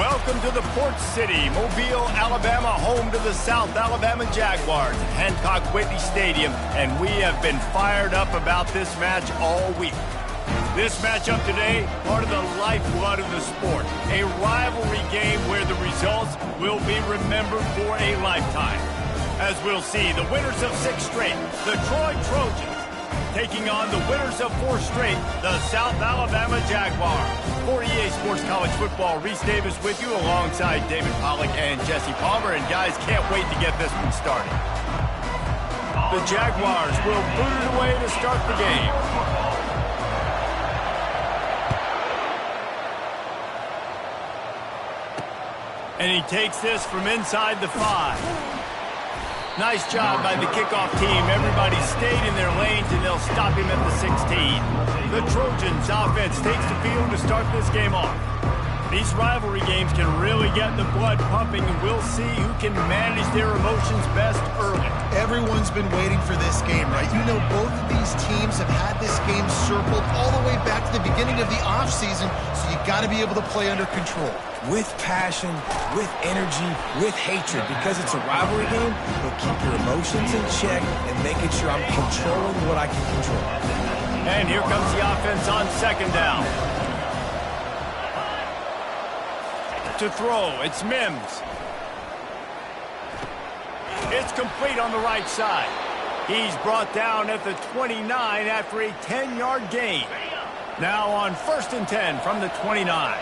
welcome to the Port City, Mobile, Alabama, home to the South Alabama Jaguars at Hancock-Whitney Stadium, and we have been fired up about this match all week. This matchup today, part of the lifeblood of the sport, a rivalry game where the results will be remembered for a lifetime. As we'll see, the winners of 6 straight, the Trojans, taking on the winners of 4 straight, the South Alabama Jaguars. For EA Sports College Football, Reese Davis with you alongside David Pollack and Jesse Palmer. And guys, can't wait to get this one started. The Jaguars will boot it away to start the game. And he takes this from inside the 5. Nice job by the kickoff team. Everybody stayed in their lanes, and they'll stop him at the 16. The Trojans offense takes the field to start this game off. These rivalry games can really get the blood pumping, and we'll see who can manage their emotions best early. Everyone's been waiting for this game, right? You know, both of these teams have had this game circled all the way back to the beginning of the offseason, so you got to be able to play under control. With passion, with energy, with hatred, because it's a rivalry game, but keep your emotions in check and making sure I'm controlling what I can control. And here comes the offense on 2nd down. To throw, it's Mims. It's complete on the right side. He's brought down at the 29 after a 10-yard gain. Now on 1st and 10 from the 29.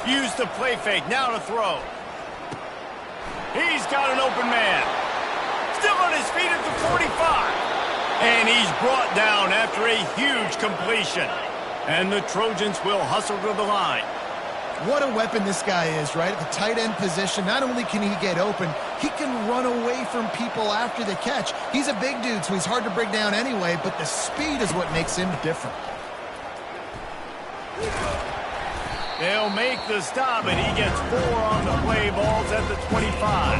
Use the play fake, now to throw. He's got an open man. Still on his feet at the 45. And he's brought down after a huge completion. And the Trojans will hustle to the line. What a weapon this guy is, right? At the tight end position, not only can he get open, he can run away from people after the catch. He's a big dude, so he's hard to break down anyway, but the speed is what makes him different. They'll make the stop, and he gets 4 on the play balls at the 25.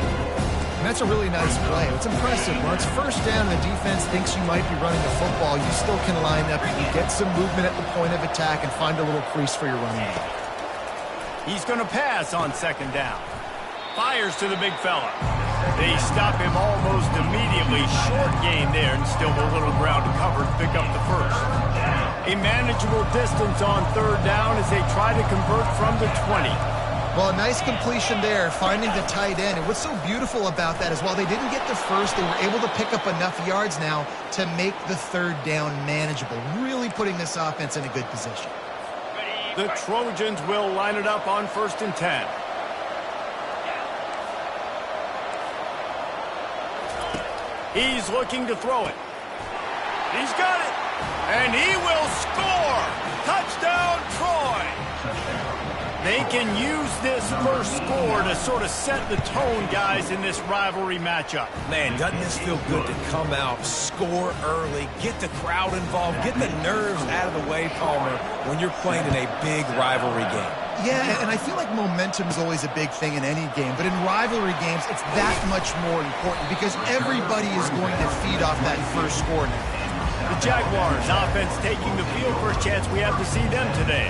And that's a really nice play. It's impressive. When it's 1st down and the defense thinks you might be running the football, you still can line up and you get some movement at the point of attack and find a little crease for your running back. He's going to pass on 2nd down. Fires to the big fella. They stop him almost immediately. Short gain there, and still a little ground to cover to pick up the 1st. A manageable distance on 3rd down as they try to convert from the 20. Well, a nice completion there, finding the tight end. And what's so beautiful about that is while they didn't get the 1st, they were able to pick up enough yards now to make the 3rd down manageable, really putting this offense in a good position. The Trojans will line it up on 1st and 10. He's looking to throw it. He's got it. And he will score! Touchdown, Troy! They can use this first score to sort of set the tone, guys, in this rivalry matchup. Man, doesn't this feel good to come out, score early, get the crowd involved, get the nerves out of the way, Palmer, when you're playing in a big rivalry game? Yeah, and I feel like momentum is always a big thing in any game, but in rivalry games, it's that much more important because everybody is going to feed off that first score now. The Jaguars offense taking the field. First chance we have to see them today.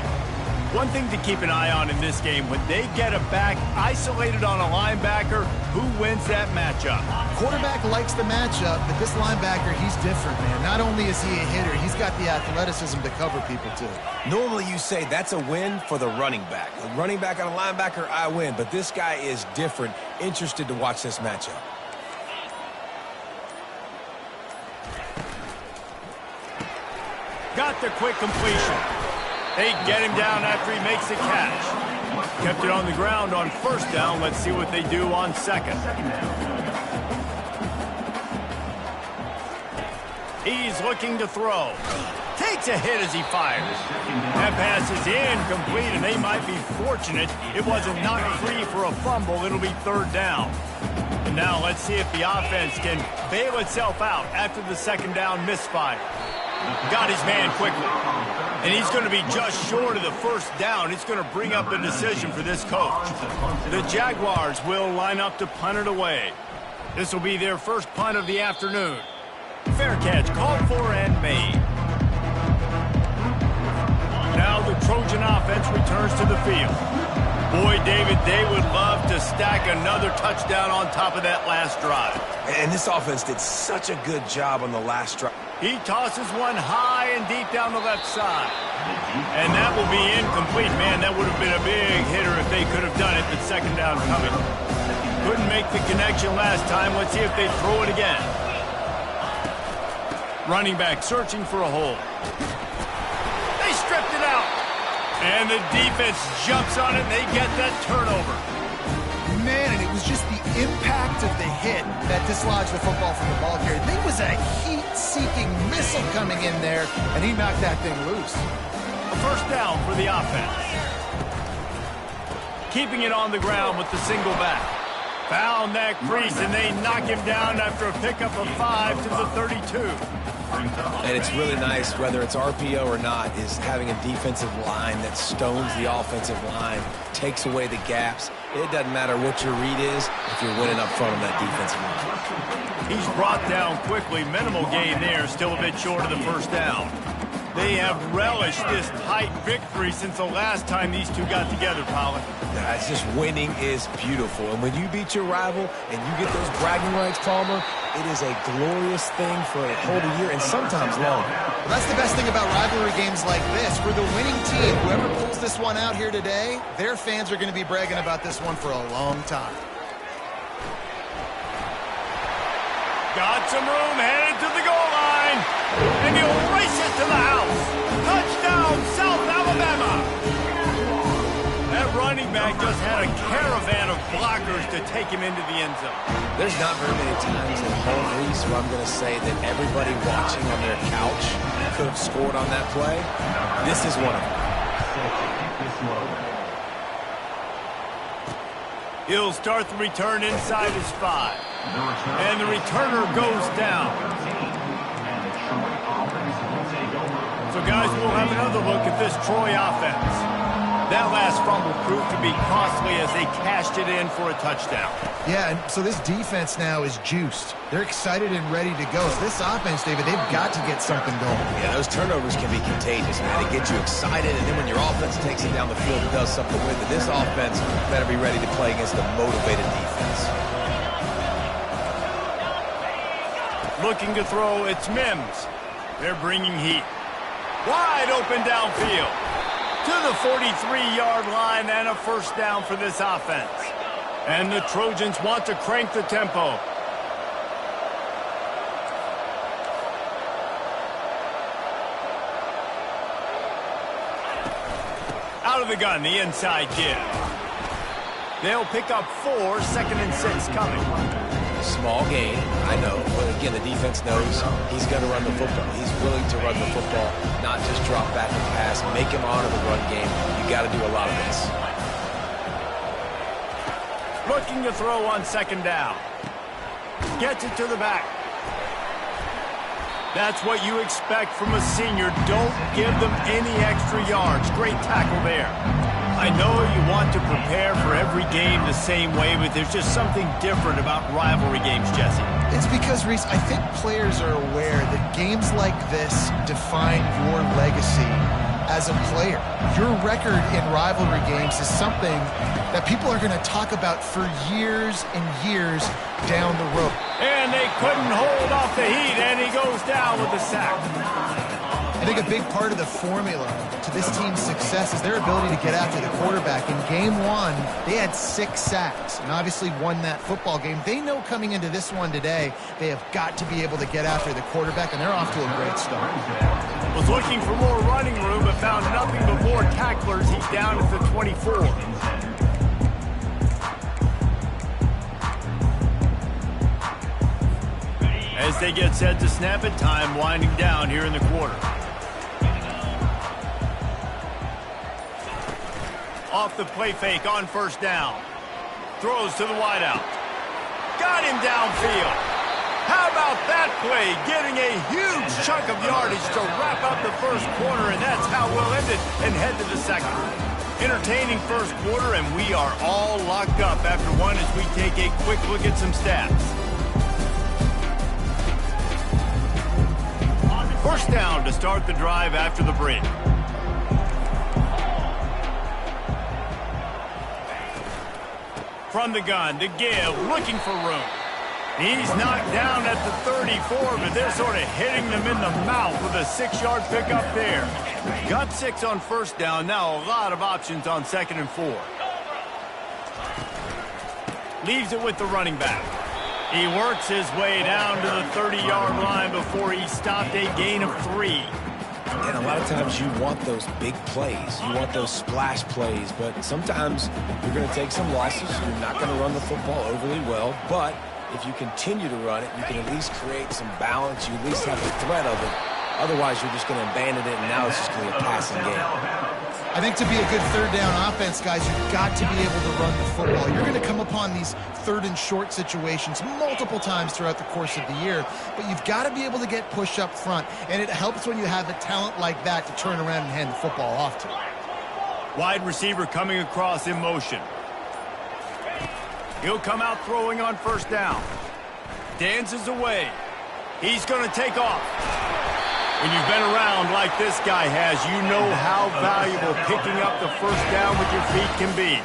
One thing to keep an eye on in this game, when they get a back isolated on a linebacker, who wins that matchup? Quarterback likes the matchup, but this linebacker, he's different, man. Not only is he a hitter, he's got the athleticism to cover people, too. Normally you say that's a win for the running back. A running back on a linebacker, I win. But this guy is different. Interested to watch this matchup. Got the quick completion. They get him down after he makes the catch. Kept it on the ground on 1st down. Let's see what they do on 2nd. He's looking to throw. Takes a hit as he fires. That pass is incomplete, and they might be fortunate it wasn't knocked free for a fumble. It'll be 3rd down. And now let's see if the offense can bail itself out after the 2nd down misfire. Got his man quickly. And he's going to be just short of the 1st down. It's going to bring up a decision for this coach. The Jaguars will line up to punt it away. This will be their first punt of the afternoon. Fair catch called for and made. returns to the field. Boy, David, they would love to stack another touchdown on top of that last drive. And this offense did such a good job on the last drive. He tosses one high and deep down the left side. And that will be incomplete. Man, that would have been a big hitter if they could have done it, but second down coming. Couldn't make the connection last time. Let's see if they throw it again. Running back searching for a hole. They stripped it out. And the defense jumps on it, and they get that turnover. Man, and it was just the impact of the hit that dislodged the football from the ball carrier. There was a heat-seeking missile coming in there, and he knocked that thing loose. A first down for the offense. Keeping it on the ground with the single back. Found that crease, and they knock him down after a pickup of 5 to the 32. And it's really nice, whether it's RPO or not, is having a defensive line that stones the offensive line, takes away the gaps. It doesn't matter what your read is if you're winning up front on that defensive line. He's brought down quickly. Minimal gain there, still a bit short of the first down. They have relished this tight victory since the last time these two got together, Pollard. Yeah, it's just winning is beautiful. And when you beat your rival and you get those bragging rights, Palmer, it is a glorious thing for a whole year and sometimes longer. Well, that's the best thing about rivalry games like this. For the winning team, whoever pulls this one out here today, their fans are going to be bragging about this one for a long time. Got some room, headed to the goal line, and he'll race it to the house. Touchdown, South Alabama. That running back just had a caravan of blockers to take him into the end zone. There's not very many times in home Reese where I'm going to say that everybody watching on their couch could have scored on that play. This is one of them. He'll start the return inside his 5. And the returner goes down. So, guys, we'll have another look at this Troy offense. That last fumble proved to be costly as they cashed it in for a touchdown. Yeah, and so this defense now is juiced. They're excited and ready to go. So this offense, David, they've got to get something going. Yeah, those turnovers can be contagious, man. They get you excited, and then when your offense takes it down the field and does something with it, this offense better be ready to play against a motivated defense. Looking to throw, it's Mims. They're bringing heat. Wide open downfield. To the 43-yard line and a first down for this offense. And the Trojans want to crank the tempo. Out of the gun, the inside give. They'll pick up 4, 2nd and 6 coming. Small gain, I know, but again, the defense knows he's going to run the football. He's willing to run the football, not just drop back and pass, make him honor the run game. You got to do a lot of this. Looking to throw on 2nd down. Gets it to the back. That's what you expect from a senior. Don't give them any extra yards. Great tackle there. I know you want to prepare for every game the same way, but there's just something different about rivalry games, Jesse. It's because, Reese, I think players are aware that games like this define your legacy as a player. Your record in rivalry games is something that people are going to talk about for years and years down the road. And they couldn't hold off the heat, and he goes down with a sack. I think a big part of the formula to this team's success is their ability to get after the quarterback. In game 1, they had 6 sacks and obviously won that football game. They know coming into this one today, they have got to be able to get after the quarterback, and they're off to a great start. Was looking for more running room, but found nothing but more tacklers. He's down at the 24. As they get set to snap it, time winding down here in the quarter. Off the play fake on first down. Throws to the wideout. Got him downfield. How about that play? Getting a huge chunk of yardage to wrap up the first quarter, and that's how we'll end it and head to the second. Entertaining first quarter, and we are all locked up after one as we take a quick look at some stats. First down to start the drive after the break. from the gun to give, looking for room. He's knocked down at the 34, but they're sort of hitting them in the mouth with a 6-yard pickup there. Got 6 on first down. Now a lot of options on 2nd and 4. Leaves it with the running back. He works his way down to the 30-yard line before he stopped, a gain of 3. And a lot of times you want those big plays. You want those splash plays. But sometimes you're going to take some losses. You're not going to run the football overly well. But if you continue to run it, you can at least create some balance. You at least have the threat of it. Otherwise, you're just going to abandon it, and now it's just going to be a passing game. I think to be a good third down offense, guys, you've got to be able to run the football. You're going to come upon these 3rd and short situations multiple times throughout the course of the year, but you've got to be able to get push up front, and it helps when you have a talent like that to turn around and hand the football off to. Wide receiver coming across in motion. He'll come out throwing on first down. Dances away. He's going to take off. When you've been around like this guy has, you know how valuable picking up the first down with your feet can be.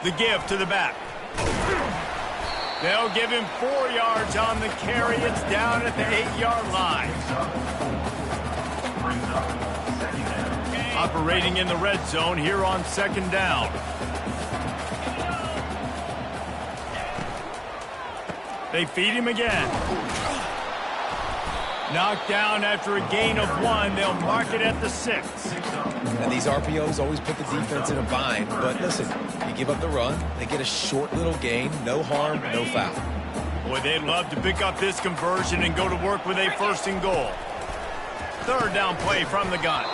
The give to the back. They'll give him 4 yards on the carry. It's down at the 8-yard line. Operating in the red zone here on 2nd down. They feed him again. Knocked down after a gain of 1. They'll mark it at the 6. And these RPOs always put the defense in a bind. But listen, you give up the run, they get a short little gain, no harm, no foul. Boy, they'd love to pick up this conversion and go to work with a 1st and goal. 3rd down play from the gun.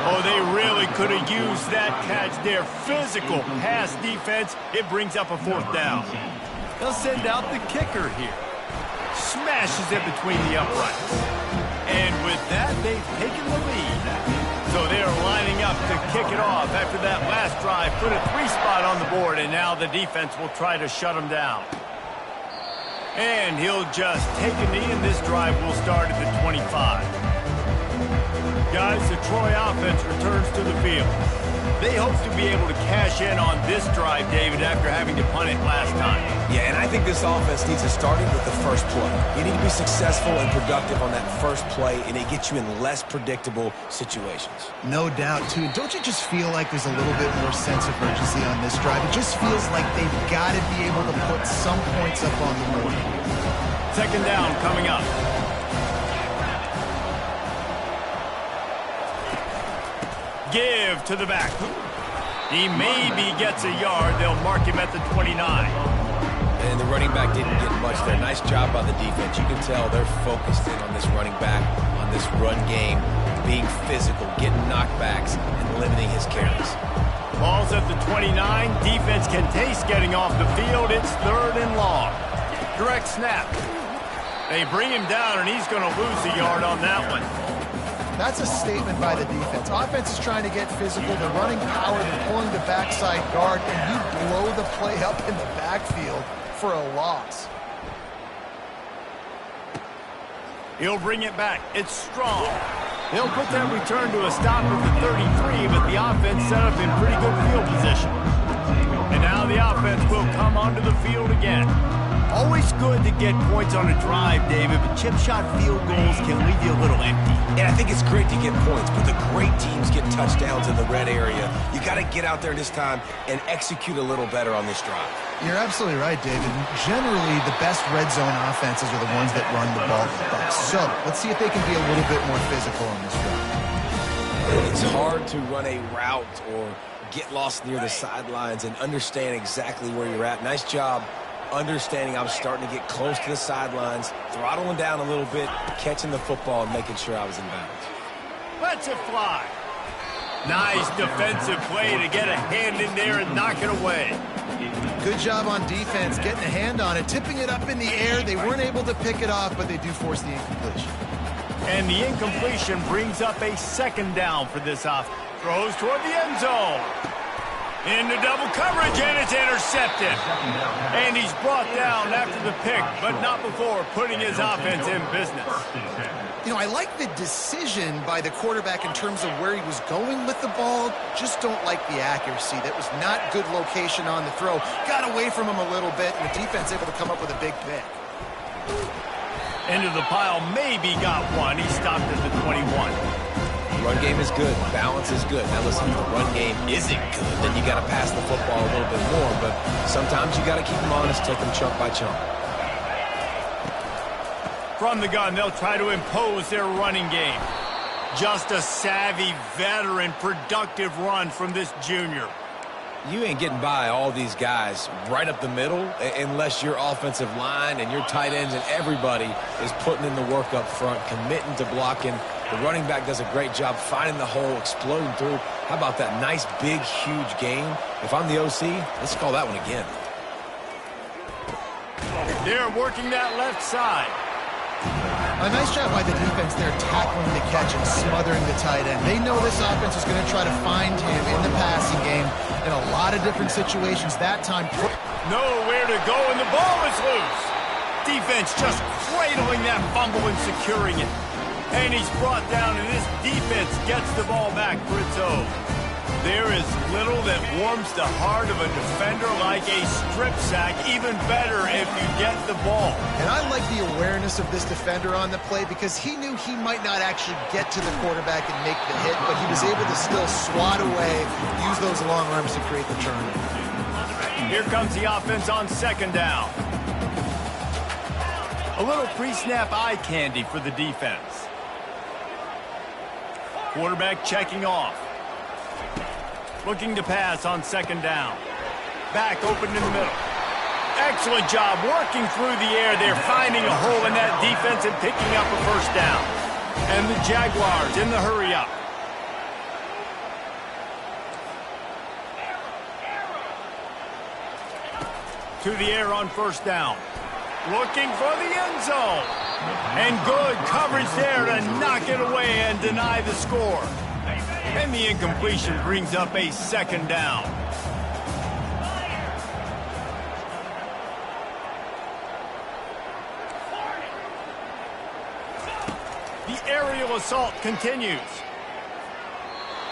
Oh, they really could have used that catch there. Physical pass defense. It brings up a 4th down. They'll send out the kicker here. Smashes it between the uprights. And with that, they've taken the lead. So they're lining up to kick it off after that last drive. Put a 3-spot on the board, and now the defense will try to shut them down. And he'll just take a knee, and this drive will start at the 25. Guys, the Troy offense returns to the field. They hope to be able to cash in on this drive, David, after having to punt it last time. Yeah, and I think this offense needs to start it with the first play. You need to be successful and productive on that first play, and it gets you in less predictable situations. No doubt, too. Don't you just feel like there's a little bit more sense of urgency on this drive? It just feels like they've got to be able to put some points up on the board. 2nd down coming up. Give to the back. He maybe gets a yard. They'll mark him at the 29. And the running back didn't get much there. Nice job by the defense. You can tell they're focused in on this running back, on this run game, being physical, getting knockbacks, and limiting his carries. Ball's at the 29. Defense can taste getting off the field. It's 3rd and long. Direct snap. They bring him down, and he's going to lose a yard on that one. That's a statement by the defense. Offense is trying to get physical. They're running power. They're pulling the backside guard, and you blow the play up in the backfield for a loss. He'll bring it back. It's strong. They'll put that return to a stop at the 33, but the offense set up in pretty good field position. And now the offense will come onto the field again. Always good to get points on a drive, David, but chip shot field goals can leave you a little empty. And I think it's great to get points, but the great teams get touchdowns in the red area. You got to get out there this time and execute a little better on this drive. You're absolutely right, David. Generally, the best red zone offenses are the ones that run the ball the best. So let's see if they can be a little bit more physical on this drive. It's hard to run a route or get lost near the sidelines and understand exactly where you're at. Nice job understanding I was starting to get close to the sidelines, throttling down a little bit, catching the football, and making sure I was in bounds. Lets it fly. Nice defensive play to get a hand in there and knock it away. Good job on defense, getting a hand on it, tipping it up in the air. They weren't able to pick it off, but they do force the incompletion. And the incompletion brings up a 2nd down for this offense. Throws toward the end zone. Into double coverage, and it's intercepted. And he's brought down after the pick, but not before putting his offense in business. You know, I like the decision by the quarterback in terms of where he was going with the ball. Just don't like the accuracy. That was not good location on the throw. Got away from him a little bit, and the defense able to come up with a big pick. Into the pile, maybe got one. He stopped at the 21. Run game is good. Balance is good. Now listen, if the run game isn't good, then you got to pass the football a little bit more. But sometimes you got to keep them honest, take them chunk by chunk. From the gun, they'll try to impose their running game. Just a savvy, veteran, productive run from this junior. You ain't getting by all these guys right up the middle unless your offensive line and your tight ends and everybody is putting in the work up front, committing to blocking. The running back does a great job finding the hole, exploding through. How about that nice, big, huge game? If I'm the OC, let's call that one again. They're working that left side. A nice job by the defense there, tackling the catch and smothering the tight end. They know this offense is going to try to find him in the passing game in a lot of different situations. That time, nowhere to go, and the ball is loose. Defense just cradling that fumble and securing it. And he's brought down, and this defense gets the ball back for its own. There is little that warms the heart of a defender like a strip sack. Even better if you get the ball. And I like the awareness of this defender on the play because he knew he might not actually get to the quarterback and make the hit, but he was able to still swat away, use those long arms to create the turnover. Here comes the offense on second down. A little pre-snap eye candy for the defense. Quarterback checking off. Looking to pass on second down. Back open in the middle. Excellent job working through the air. They're finding a hole in that defense and picking up a first down. And the Jaguars in the hurry up. To the air on first down. Looking for the end zone. And good coverage there to knock it away and deny the score. And the incompletion brings up a second down. The aerial assault continues.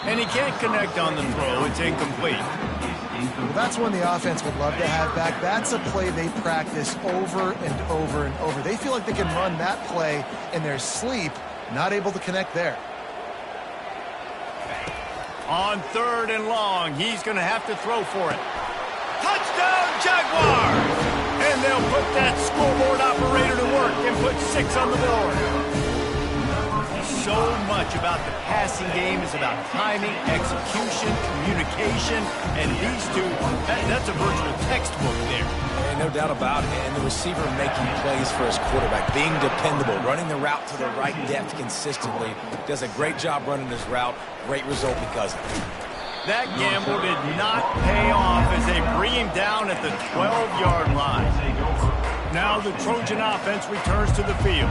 And he can't connect on the throw. It's incomplete. Well, that's one the offense would love to have back. That's a play they practice over and over and over. They feel like they can run that play in their sleep, not able to connect there. On third and long, he's going to have to throw for it. Touchdown, Jaguars! And they'll put that scoreboard operator to work and put 6 on the board. So much about the passing game is about timing, execution, communication, and these two, that's a virtual textbook there. And no doubt about it. And the receiver making plays for his quarterback, being dependable, running the route to the right depth consistently. Does a great job running his route. Great result because of it. That gamble did not pay off as they bring him down at the 12-yard line. Now the Trojan offense returns to the field.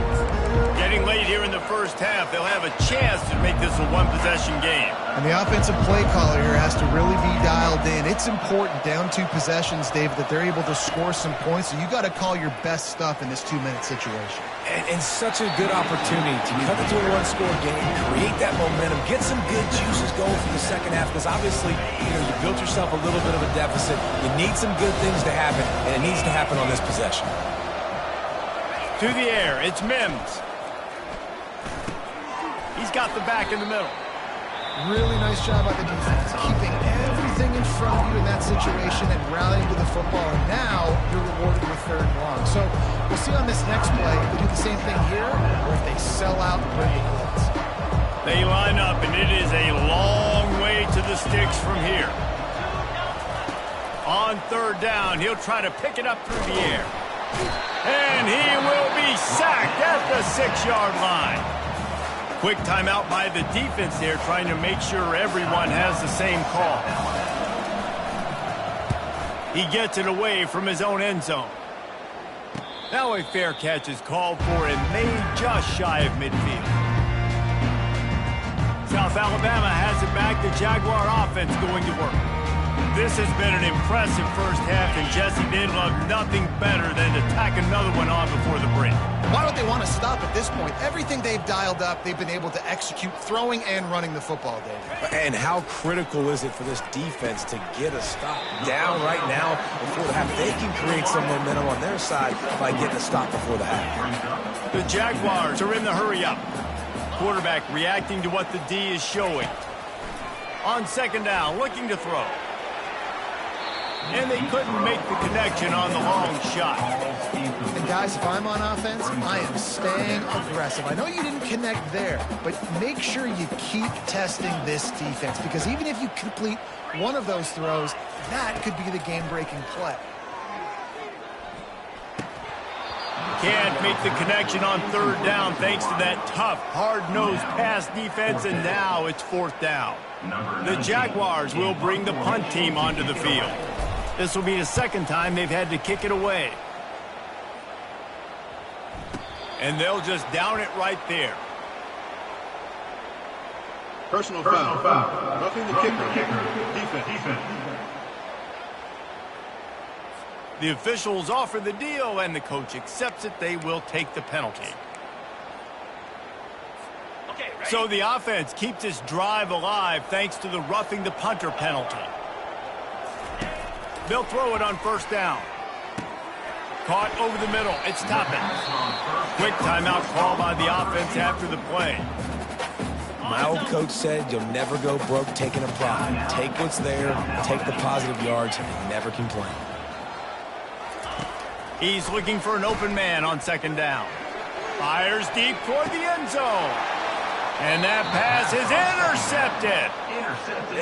Getting late here in the first half, they'll have a chance to make this a one-possession game. And the offensive play caller here has to really be dialed in. It's important down 2 possessions, Dave, that they're able to score some points. So you got to call your best stuff in this 2-minute situation. And such a good opportunity to cut it to a one-score game, create that momentum, get some good juices going for the second half. Because obviously, you built yourself a little bit of a deficit. You need some good things to happen, and it needs to happen on this possession. To the air, it's Mims. He's got the back in the middle. Really nice job by the defense, keeping everything in front of you in that situation and rallying to the football. And now you're rewarded with third and long. So we'll see on this next play if they do the same thing here or if they sell out and bring the blitz. They line up, and it is a long way to the sticks from here. On third down, he'll try to pick it up through the air. And he will be sacked at the 6-yard line. Quick timeout by the defense there, trying to make sure everyone has the same call. He gets it away from his own end zone. Now a fair catch is called for and made just shy of midfield. South Alabama has it back. The Jaguar offense going to work. This has been an impressive first half, and Jesse, they'd love nothing better than to tack another one on before the break. Why would they want to stop at this point? Everything they've dialed up, they've been able to execute throwing and running the football, David. And how critical is it for this defense to get a stop down right now before the half? They can create some momentum on their side by getting a stop before the half. The Jaguars are in the hurry-up. Quarterback reacting to what the D is showing. On second down, looking to throw. And they couldn't make the connection on the long shot. And guys, if I'm on offense, I am staying aggressive. I know you didn't connect there, but make sure you keep testing this defense, because even if you complete one of those throws, that could be the game-breaking play. Can't make the connection on third down thanks to that tough, hard-nosed pass defense, and now it's fourth down. The Jaguars will bring the punt team onto the field. This will be the second time they've had to kick it away. And they'll just down it right there. Personal foul. Roughing the kicker. Defense. The officials offer the deal, and the coach accepts it. They will take the penalty. So the offense keeps its drive alive thanks to the roughing the punter penalty. They'll throw it on first down. Caught over the middle. It's Toppin. Quick timeout call by the offense after the play. My old coach said you'll never go broke taking a profit. Take what's there, take the positive yards, and never complain. He's looking for an open man on second down. Fires deep toward the end zone. And that pass is intercepted.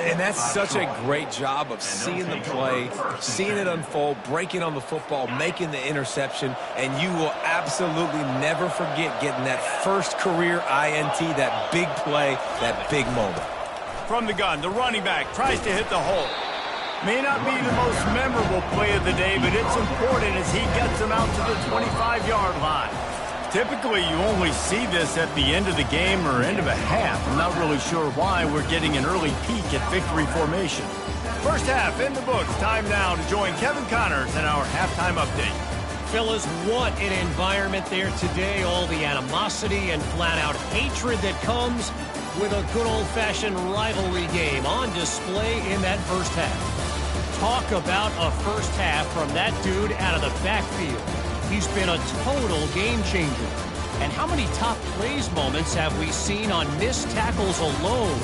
And that's such a great job of seeing the play, seeing it unfold, breaking on the football, making the interception, and you will absolutely never forget getting that first career INT, that big play, that big moment. From the gun, the running back tries to hit the hole. May not be the most memorable play of the day, but it's important as he gets him out to the 25-yard line. Typically, you only see this at the end of the game or end of a half. I'm not really sure why we're getting an early peek at victory formation. First half in the books. Time now to join Kevin Connors in our halftime update. Fellas, what an environment there today. All the animosity and flat-out hatred that comes with a good old-fashioned rivalry game on display in that first half. Talk about a first half from that dude out of the backfield. He's been a total game changer. And how many top plays moments have we seen on missed tackles alone?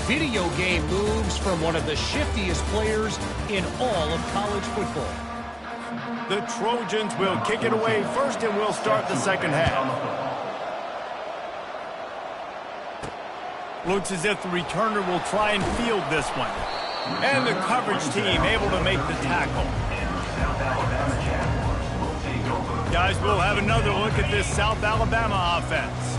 Video game moves from one of the shiftiest players in all of college football. The Trojans will kick it away first, and we'll start the second half. Looks as if the returner will try and field this one. And the coverage team able to make the tackle. Guys, we'll have another look at this South Alabama offense.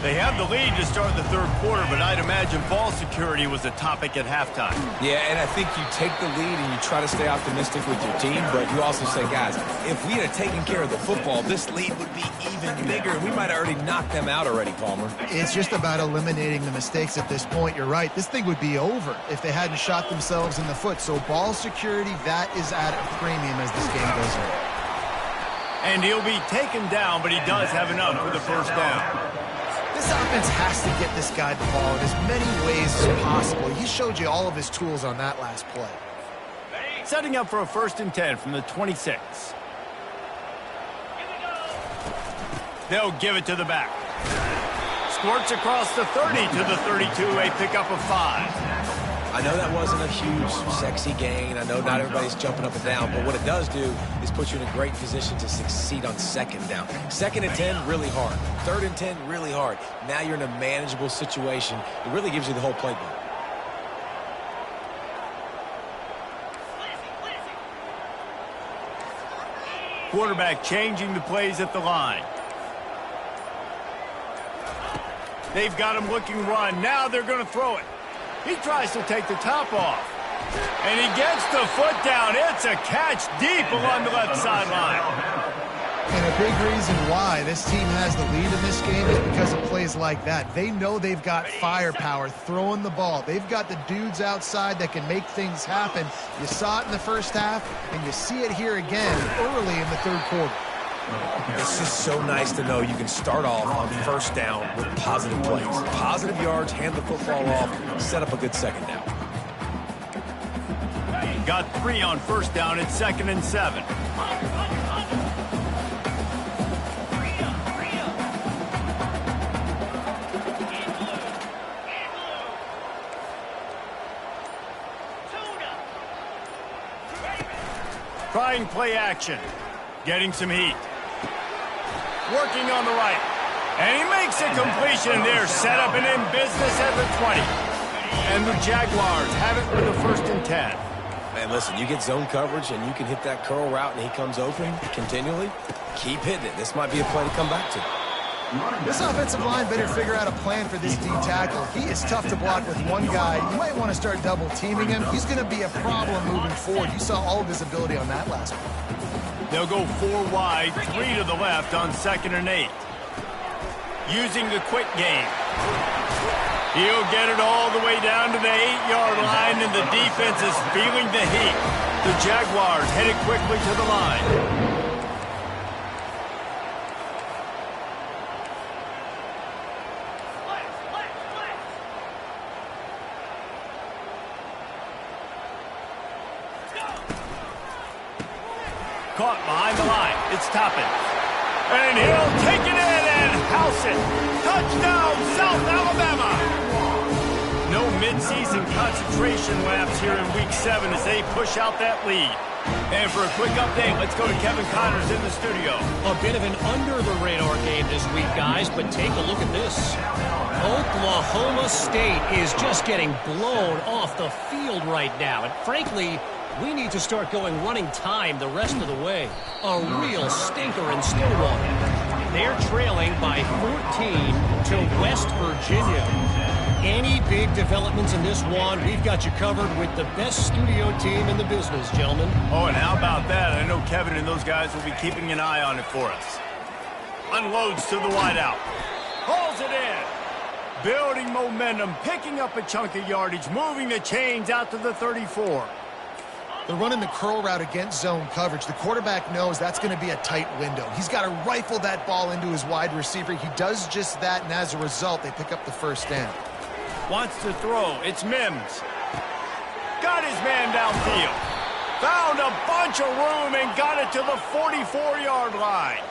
They have the lead to start the third quarter, but I'd imagine ball security was a topic at halftime. Yeah, and I think you take the lead and you try to stay optimistic with your team, but you also say, guys, if we had taken care of the football, this lead would be even bigger. We might have already knocked them out already, Palmer. It's just about eliminating the mistakes at this point. You're right. This thing would be over if they hadn't shot themselves in the foot. So ball security, that is at a premium as this game goes on. And he'll be taken down, but he does have enough for the first down. This offense has to get this guy the ball in as many ways as possible. He showed you all of his tools on that last play. Setting up for a 1st and 10 from the 26. They'll give it to the back. Squirts across the 30 to the 32, a pickup of 5. I know that wasn't a huge, sexy gain. I know not everybody's jumping up and down, but what it does do is put you in a great position to succeed on second down. 2nd and 10, really hard. 3rd and 10, really hard. Now you're in a manageable situation. It really gives you the whole playbook. Quarterback changing the plays at the line. They've got him looking run. Now they're going to throw it. He tries to take the top off. And he gets the foot down. It's a catch deep along the left sideline. And a big reason why this team has the lead in this game is because of plays guys like that. They know they've got firepower throwing the ball. They've got the dudes outside that can make things happen. You saw it in the first half, and you see it here again early in the third quarter. It's just so nice to know you can start off on first down with positive plays. Positive yards, hand the football off, set up a good second down. Got 3 on first down. It's 2nd and 7. Trying play action. Getting some heat. Working on the right. And he makes a completion there. Set up and in business at the 20. And the Jaguars have it for the 1st and 10. Man, listen, you get zone coverage and you can hit that curl route and he comes open continually. Keep hitting it. This might be a play to come back to. This offensive line better figure out a plan for this D tackle. He is tough to block with one guy. You might want to start double teaming him. He's going to be a problem moving forward. You saw all of his ability on that last one. They'll go 4 wide, 3 to the left on 2nd and 8. Using the quick game. He'll get it all the way down to the 8-yard line, and the defense is feeling the heat. The Jaguars headed quickly to the line. Caught behind the line. It's Toppin. And he'll take it in and house it. Touchdown, South Alabama. No midseason concentration laps here in Week 7 as they push out that lead. And for a quick update, let's go to Kevin Connors in the studio. A bit of an under-the-radar game this week, guys, but take a look at this. Oklahoma State is just getting blown off the field right now. And frankly, we need to start going running time the rest of the way. A real stinker in Stillwater. They're trailing by 14 to West Virginia. Any big developments in this one, we've got you covered with the best studio team in the business, gentlemen. Oh, and how about that? I know Kevin and those guys will be keeping an eye on it for us. Unloads to the wideout. Hauls it in. Building momentum, picking up a chunk of yardage, moving the chains out to the 34. They're running the curl route against zone coverage. The quarterback knows that's going to be a tight window. He's got to rifle that ball into his wide receiver. He does just that, and as a result, they pick up the first down. Wants to throw. It's Mims. Got his man downfield. Found a bunch of room and got it to the 44-yard line.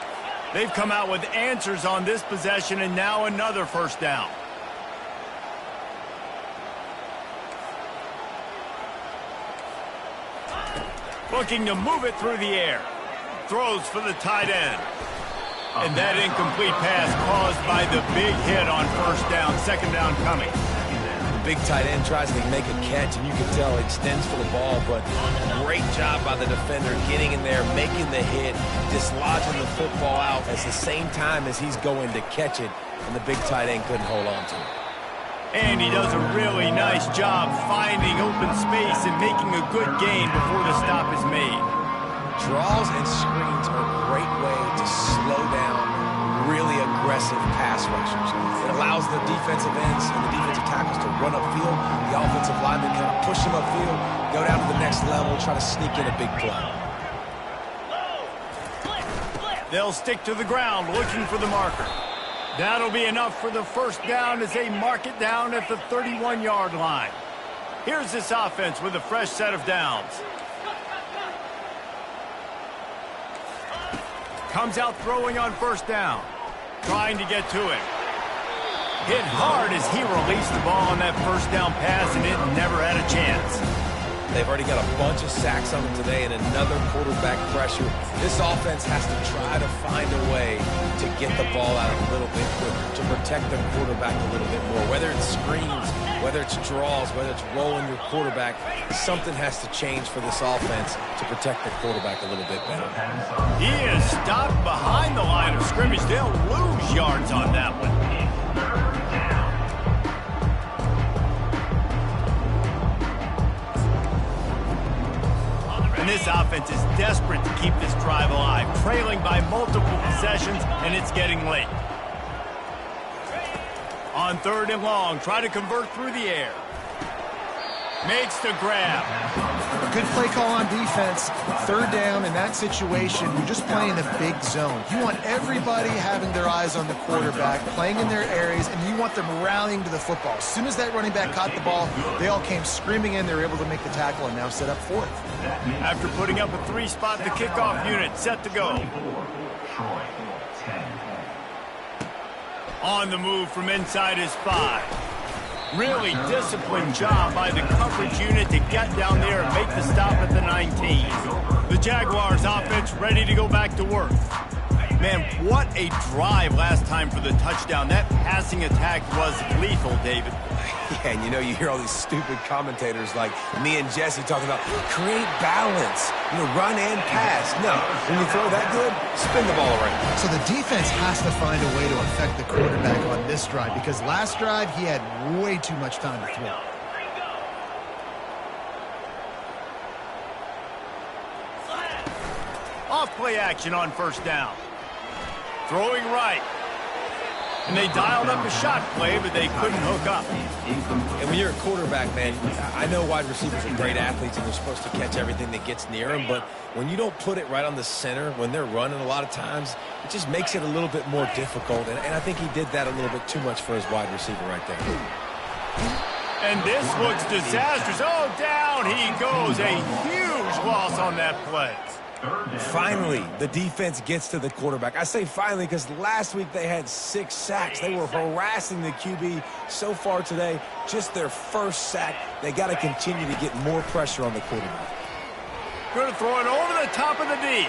They've come out with answers on this possession, and now another first down. Looking to move it through the air. Throws for the tight end. And that incomplete pass caused by the big hit on first down. Second down coming. The big tight end tries to make a catch, and you can tell he extends for the ball, but great job by the defender getting in there, making the hit, dislodging the football out at the same time as he's going to catch it, and the big tight end couldn't hold on to it. And he does a really nice job finding open space and making a good gain before the stop is made. Draws and screens are a great way to slow down really aggressive pass rushers. It allows the defensive ends and the defensive tackles to run upfield. The offensive linemen kind of push them upfield, go down to the next level, try to sneak in a big play. They'll stick to the ground looking for the marker. That'll be enough for the first down as they mark it down at the 31-yard line. Here's this offense with a fresh set of downs. Comes out throwing on first down. Trying to get to it. Hit hard as he released the ball on that first down pass, and it never had a chance. They've already got a bunch of sacks on them today and another quarterback pressure. This offense has to try to find a way to get the ball out a little bit quicker, to protect their quarterback a little bit more. Whether it's screens, whether it's draws, whether it's rolling your quarterback, something has to change for this offense to protect the quarterback a little bit better. He is stopped behind the line of scrimmage. They'll lose yards on that one. And this offense is desperate to keep this drive alive, trailing by multiple possessions, and it's getting late. On 3rd and long, try to convert through the air. Makes the grab. Good play call on defense. 3rd down in that situation, you're just playing a big zone. You want everybody having their eyes on the quarterback, playing in their areas, and you want them rallying to the football. As soon as that running back caught the ball, they all came screaming in. They were able to make the tackle and now set up 4th. After putting up a 3-spot, the kickoff unit set to go. On the move from inside his 5. Really disciplined job by the coverage unit to get down there and make the stop at the 19. The Jaguars offense ready to go back to work. Man, what a drive last time for the touchdown. That passing attack was lethal, David. Yeah, and you hear all these stupid commentators like me and Jesse talking about create balance, run and pass. No, when you throw that good, spin the ball around. So the defense has to find a way to affect the quarterback on this drive because last drive he had way too much time to throw. Off play action on 1st down. Throwing right. And they dialed up a shot play, but they couldn't hook up. And when you're a quarterback, man, I know wide receivers are great athletes and they're supposed to catch everything that gets near them, but when you don't put it right on the center, when they're running a lot of times, it just makes it a little bit more difficult. And I think he did that a little bit too much for his wide receiver right there. And this looks disastrous. Oh, down he goes. A huge loss on that play. Finally, the defense gets to the quarterback. I say finally because last week they had 6 sacks. They were harassing the QB so far today. Just their 1st sack. They got to continue to get more pressure on the quarterback. Going to throw it over the top of the D.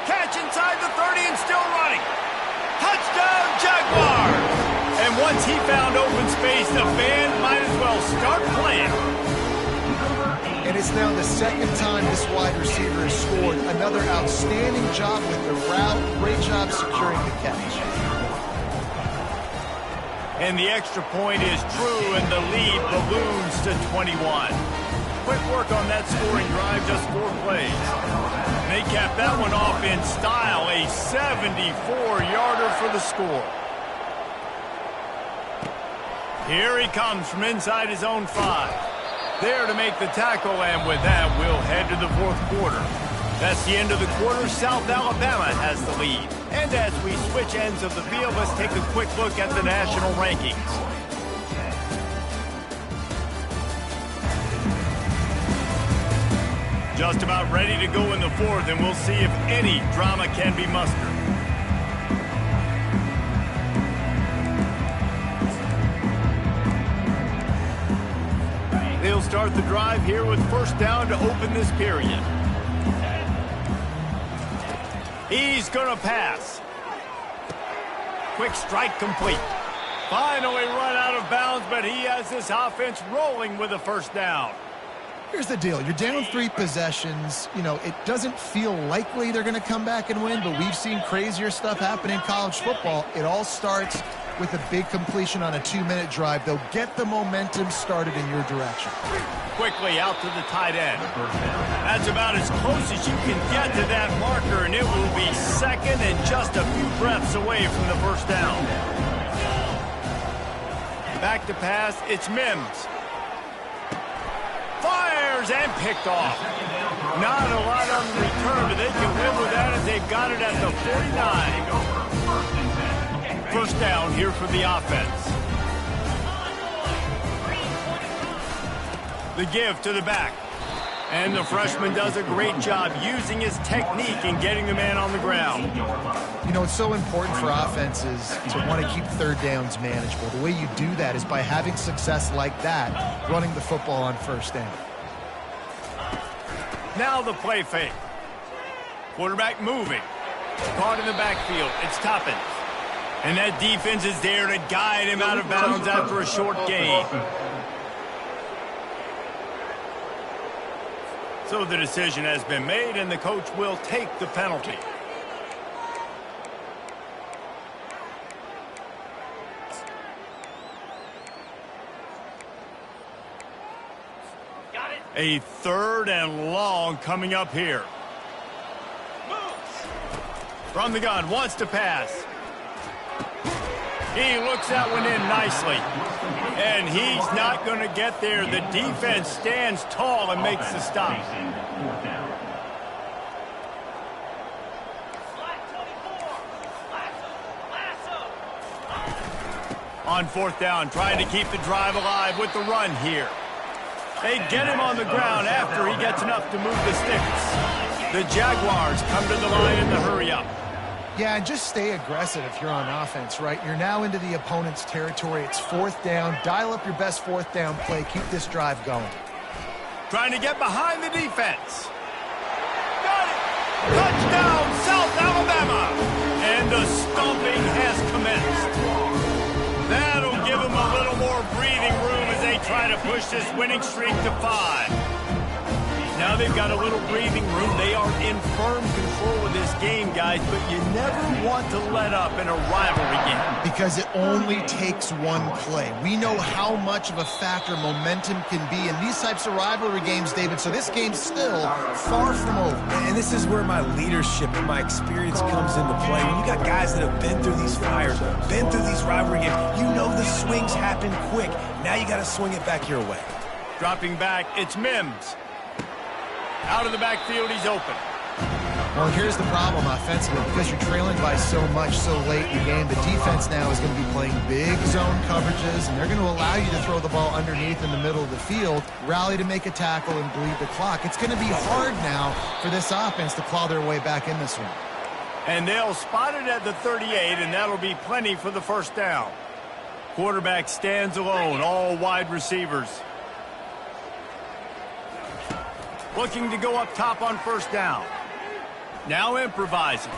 Catch inside the 30 and still running. Touchdown, Jaguars! And once he found open space, the band might as well start playing. And it's now the 2nd time this wide receiver has scored. Another outstanding job with the route. Great job securing the catch. And the extra point is true, and the lead balloons to 21. Quick work on that scoring drive, just 4 plays. They capped that one off in style, a 74-yarder for the score. Here he comes from inside his own 5. There to make the tackle, and with that, we'll head to the 4th quarter. That's the end of the quarter. South Alabama has the lead. And as we switch ends of the field, let's take a quick look at the national rankings. Just about ready to go in the 4th, and we'll see if any drama can be mustered. They'll start the drive here with 1st down to open this period. He's going to pass. Quick strike complete. Finally run out of bounds, but he has this offense rolling with a 1st down. Here's the deal. You're down 3 possessions. It doesn't feel likely they're going to come back and win, but we've seen crazier stuff happen in college football. It all starts with a big completion on a 2-minute drive. They'll get the momentum started in your direction. Quickly out to the tight end. That's about as close as you can get to that marker, and it will be 2nd and just a few breaths away from the 1st down. Back to pass, it's Mims. Fires and picked off. Not a lot on the return, but they can live with that as they've got it at the 49. 1st down here for the offense. The give to the back. And the freshman does a great job using his technique and getting the man on the ground. It's so important for offenses to want to keep 3rd downs manageable. The way you do that is by having success like that, running the football on 1st down. Now the play fake. Quarterback moving. Caught in the backfield. It's Toppin. And that defense is there to guide him out of bounds after a short gain. So the decision has been made, and the coach will take the penalty. A 3rd and long coming up here. From the gun, wants to pass. He looks that one in nicely. And he's not going to get there. The defense stands tall and makes the stop. On fourth down, trying to keep the drive alive with the run here. They get him on the ground after he gets enough to move the sticks. The Jaguars come to the line in the hurry-up. Yeah, and just stay aggressive if you're on offense, right? You're now into the opponent's territory. It's fourth down. Dial up your best fourth down play. Keep this drive going. Trying to get behind the defense. Got it! Touchdown, South Alabama! And the stomping has commenced. That'll give them a little more breathing room as they try to push this winning streak to 5. Now they've got a little breathing room. They are in firm control of this game, guys, but you never want to let up in a rivalry game. Because it only takes one play. We know how much of a factor momentum can be in these types of rivalry games, David, so this game's still far from over. And this is where my leadership and my experience comes into play. When you got guys that have been through these fires, been through these rivalry games, you know the swings happen quick. Now you got to swing it back your way. Dropping back, it's Mims. Out of the backfield, he's open. Well, here's the problem offensively. Because you're trailing by so much so late in the game, the defense now is going to be playing big zone coverages, and they're going to allow you to throw the ball underneath in the middle of the field, rally to make a tackle, and bleed the clock. It's going to be hard now for this offense to claw their way back in this one. And they'll spot it at the 38, and that'll be plenty for the first down. Quarterback stands alone, all wide receivers. Looking to go up top on first down. Now improvising.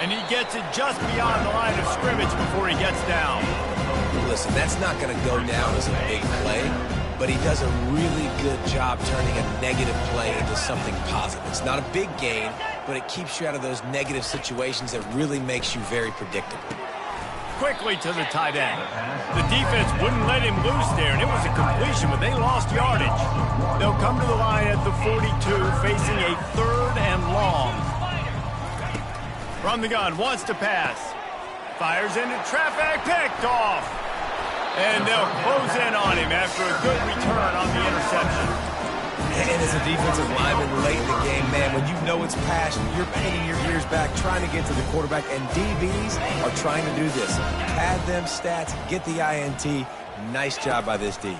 And he gets it just beyond the line of scrimmage before he gets down. Listen, that's not going to go down as a big play, but he does a really good job turning a negative play into something positive. It's not a big gain, but it keeps you out of those negative situations that really makes you very predictable. Quickly to the tight end. The defense wouldn't let him loose there, and it was a completion, but they lost yardage. They'll come to the line at the 42, facing a 3rd and long. From the gun, wants to pass. Fires into traffic, picked off. And they'll close in on him after a good return on the interception. And as a defensive lineman late in the game, man, when you know it's passion, you're pinning your ears back, trying to get to the quarterback, and DBs are trying to do this. Pad them stats, get the INT. Nice job by this D.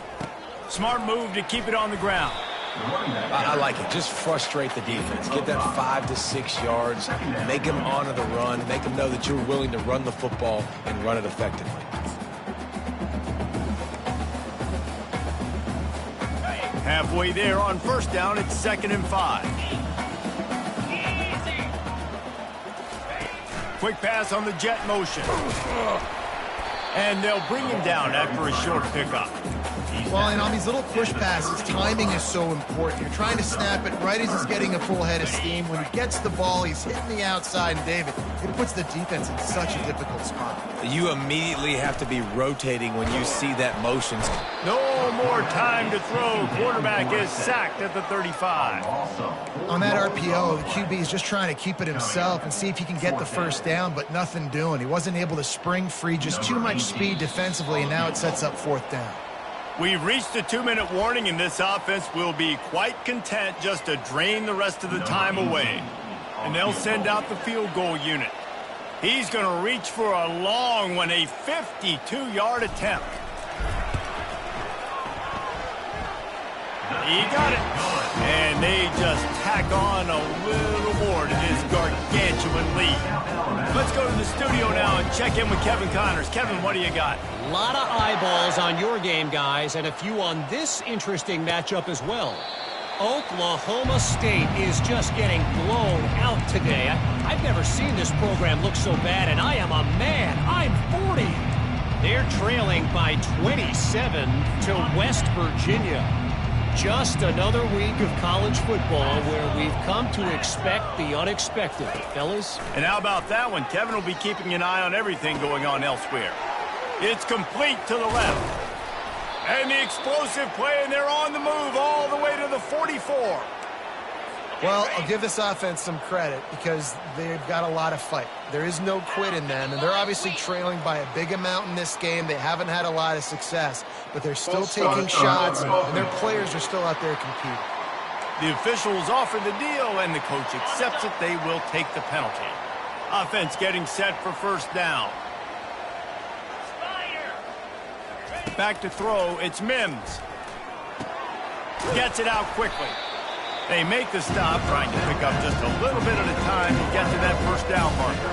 Smart move to keep it on the ground. I like it. Just frustrate the defense. Get that 5 to 6 yards. Make them honor the run. Make them know that you're willing to run the football and run it effectively. Halfway there on first down, it's 2nd and 5. Quick pass on the jet motion. And they'll bring him down after a short pickup. Well, and on these little push passes, timing is so important. You're trying to snap it right as he's getting a full head of steam. When he gets the ball, he's hitting the outside, and David, it puts the defense in such a difficult spot. You immediately have to be rotating when you see that motion. No more time to throw. Quarterback is sacked at the 35. On that RPO, the QB is just trying to keep it himself and see if he can get the first down, but nothing doing. He wasn't able to spring free, just too much speed defensively, and now it sets up 4th down. We've reached the 2-minute warning, and this offense will be quite content just to drain the rest of the time away. And they'll send out the field goal unit. He's going to reach for a long one, a 52-yard attempt. He got it. And they just tack on a little more to this gargantuan lead. Let's go to the studio now and check in with Kevin Connors. Kevin, what do you got? A lot of eyeballs on your game, guys, and a few on this interesting matchup as well. Oklahoma State is just getting blown out today. I've never seen this program look so bad, and I am a man. I'm 40. They're trailing by 27 to West Virginia. Just another week of college football where we've come to expect the unexpected, fellas. And how about that one? Kevin will be keeping an eye on everything going on elsewhere. It's complete to the left. And the explosive play, and they're on the move all the way to the 44. Well, I'll give this offense some credit because they've got a lot of fight. There is no quit in them, and they're obviously trailing by a big amount in this game. They haven't had a lot of success, but they're still taking shots, and their players are still out there competing. The officials offer the deal, and the coach accepts it. They will take the penalty. Offense getting set for first down. Back to throw, it's Mims. Gets it out quickly. They make the stop, trying to pick up just a little bit at a time to get to that first down marker.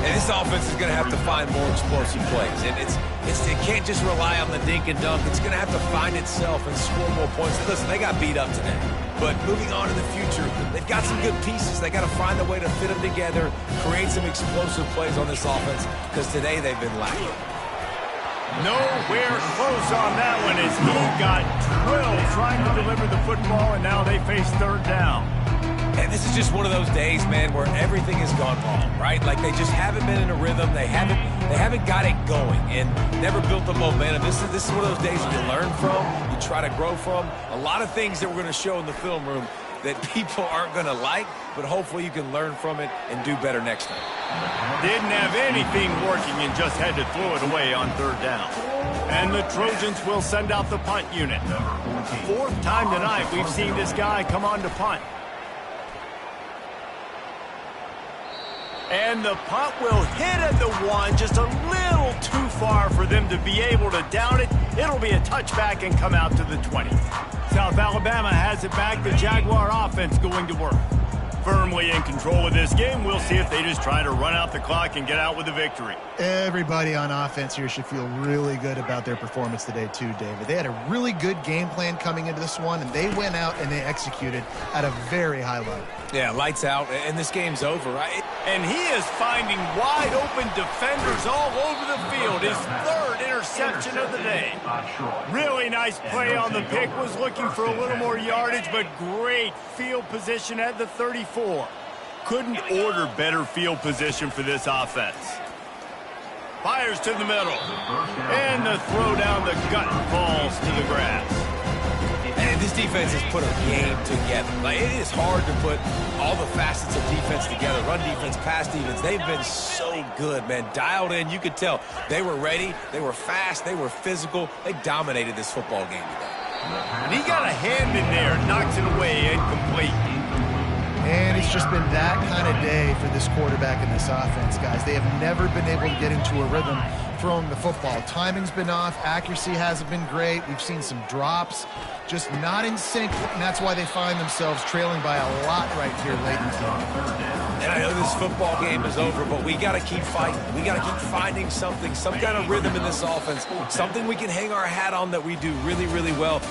And this offense is going to have to find more explosive plays. And it can't just rely on the dink and dunk. It's going to have to find itself and score more points. And listen, they got beat up today. But moving on in the future, they've got some good pieces. They got to find a way to fit them together, create some explosive plays on this offense, because today they've been lacking. Nowhere close on that one as he got drilled trying to deliver the football, and now they face third down. And this is just one of those days, man, where everything has gone wrong, right? Like they just haven't been in a rhythm. They haven't got it going and never built the momentum. This is one of those days that you learn from, you try to grow from. A lot of things that we're going to show in the film room that people aren't going to like, but hopefully you can learn from it and do better next time. Didn't have anything working and just had to throw it away on third down. And the Trojans will send out the punt unit. Fourth time tonight we've seen this guy come on to punt. And the punt will hit at the one, just a little too far for them to be able to down it. It'll be a touchback and come out to the 20. South Alabama has it back. The Jaguar offense going to work. Firmly in control of this game. We'll see if they just try to run out the clock and get out with a victory. Everybody on offense here should feel really good about their performance today too, David. They had a really good game plan coming into this one, and they went out and they executed at a very high level. Yeah, lights out, and this game's over, right? And he is finding wide-open defenders all over the field. His third interception of the day. Really nice play on the pick. Was looking for a little more yardage, but great field position at the 34. Couldn't order better field position for this offense. Fires to the middle. And the throw down the gut falls to the grass. And this defense has put a game together. Like, it is hard to put all the facets of defense together. Run defense, pass defense. They've been so good, man. Dialed in. You could tell they were ready. They were fast. They were physical. They dominated this football game today. And he got a hand in there. Knocks it away. Incomplete. And it's just been that kind of day for this quarterback and this offense, guys. They have never been able to get into a rhythm throwing the football. Timing's been off. Accuracy hasn't been great. We've seen some drops. Just not in sync, and that's why they find themselves trailing by a lot right here late in the game. And I know this football game is over, but we got to keep fighting. We got to keep finding something, some kind of rhythm in this offense, something we can hang our hat on that we do really, really well.